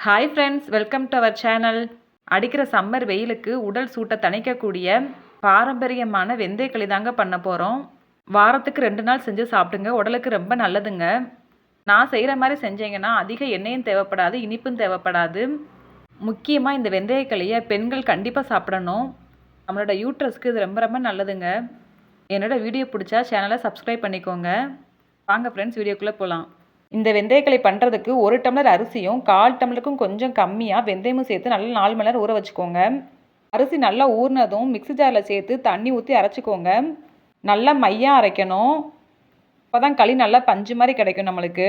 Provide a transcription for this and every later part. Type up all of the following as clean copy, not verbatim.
Hi friends, welcome to our channel. அடிக்கிற summer வெயிலுக்கு உடல் சூட்டை தணிக்கக்கூடிய பாரம்பரியமான வெந்தயக்களி தாங்க பண்ண போகிறோம். வாரத்துக்கு 2 நாள் செஞ்சு சாப்பிடுங்க, உடலுக்கு ரொம்ப நல்லதுங்க. நான் செய்கிற மாதிரி செஞ்சீங்கன்னா அதிக எண்ணெயும் தேவைப்படாது, இனிப்பும் தேவைப்படாது. முக்கியமாக இந்த வெந்தயக்களியை பெண்கள் கண்டிப்பாக சாப்பிடணும். நம்மளோட யூட்ரஸ்க்கு இது ரொம்ப ரொம்ப நல்லதுங்க. என்னோட வீடியோ பிடிச்சா சேனலை சப்ஸ்கிரைப் பண்ணிக்கோங்க. வாங்க ஃப்ரெண்ட்ஸ், வீடியோக்குள்ளே போகலாம். இந்த வெந்தயக்களி பண்ணுறதுக்கு 1 டம்ளர் அரிசியும் 1/4 டம்ளருக்கும் கொஞ்சம் கம்மியாக வெந்தயமும் சேர்த்து நல்லா 4 மணி நேரம் ஊற வச்சுக்கோங்க. அரிசி நல்லா ஊறினதும் மிக்ஸி ஜாரில் சேர்த்து தண்ணி ஊற்றி அரைச்சிக்கோங்க. நல்லா மையாக அரைக்கணும். அப்போ தான் களி நல்லா பஞ்சு மாதிரி கிடைக்கும் நம்மளுக்கு.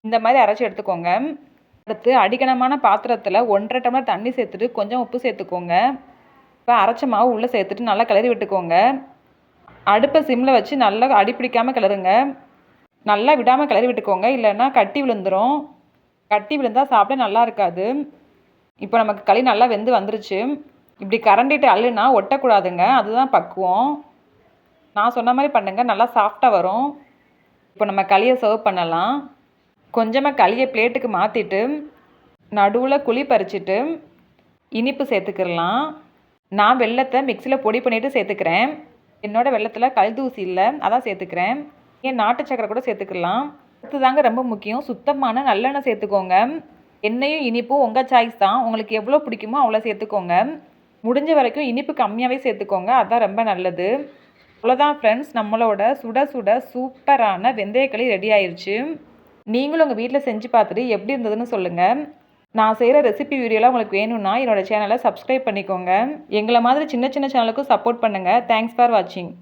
இந்த மாதிரி அரைச்சி எடுத்துக்கோங்க. அடுத்து அடிக்கனமான பாத்திரத்தில் 1/2 டம்ளர் தண்ணி சேர்த்துட்டு கொஞ்சம் உப்பு சேர்த்துக்கோங்க. இப்போ அரைச்ச மாவு உள்ளே சேர்த்துட்டு நல்லா கிளறி விட்டுக்கோங்க. அடுப்பை சிம்மில் வச்சு நல்லா அடிப்பிடிக்காமல் கிளறுங்க. நல்லா விடாமல் கிளறி விட்டுக்கோங்க, இல்லைன்னா கட்டி விழுந்துடும். கட்டி விழுந்தால் சாப்பிட நல்லா இருக்காது. இப்போ நமக்கு களி நல்லா வெந்து வந்துருச்சு. இப்படி கரண்டிட்டு அள்ளுனா ஒட்டக்கூடாதுங்க, அதுதான் பக்குவம். நான் சொன்ன மாதிரி பண்ணுங்க, நல்லா சாஃப்டாக வரும். இப்போ நம்ம களியை சர்வ் பண்ணலாம். கொஞ்சமாக களியை பிளேட்டுக்கு மாற்றிட்டு நடுவில் குழி பறிச்சுட்டு இனிப்பு சேர்த்துக்கிடலாம். நான் வெல்லத்தை மிக்சியில் பொடி பண்ணிவிட்டு சேர்த்துக்கிறேன். என்னோடய வெல்லத்தில் கல் தூசி இல்லை, அதான் சேர்த்துக்கிறேன். ஏன் நாட்டு சக்கரை கூட சேர்த்துக்கலாம். அடுத்து தாங்க ரொம்ப முக்கியம், சுத்தமான நல்லெண்ணெய் சேர்த்துக்கோங்க. எண்ணெயும் இனிப்பும் உங்கள் சாய்ஸ் தான். உங்களுக்கு எவ்வளோ பிடிக்குமோ அவ்வளோ சேர்த்துக்கோங்க. முடிஞ்ச வரைக்கும் இனிப்பு கம்மியாகவே சேர்த்துக்கோங்க, அதுதான் ரொம்ப நல்லது. அவ்வளோதான் ஃப்ரெண்ட்ஸ், நம்மளோட சுட சுட சூப்பரான வெந்தயக்களி ரெடி ஆயிடுச்சு. நீங்களும் உங்கள் வீட்டில் செஞ்சு பார்த்துட்டு எப்படி இருந்ததுன்னு சொல்லுங்கள். நான் செய்கிற ரெசிபி வீடியோலாம் உங்களுக்கு வேணும்னா என்னோடய சேனலை சப்ஸ்கிரைப் பண்ணிக்கோங்க. எங்களை மாதிரி சின்ன சின்ன சேனலுக்கும் சப்போர்ட் பண்ணுங்கள். தேங்க்ஸ் ஃபார் வாட்சிங்.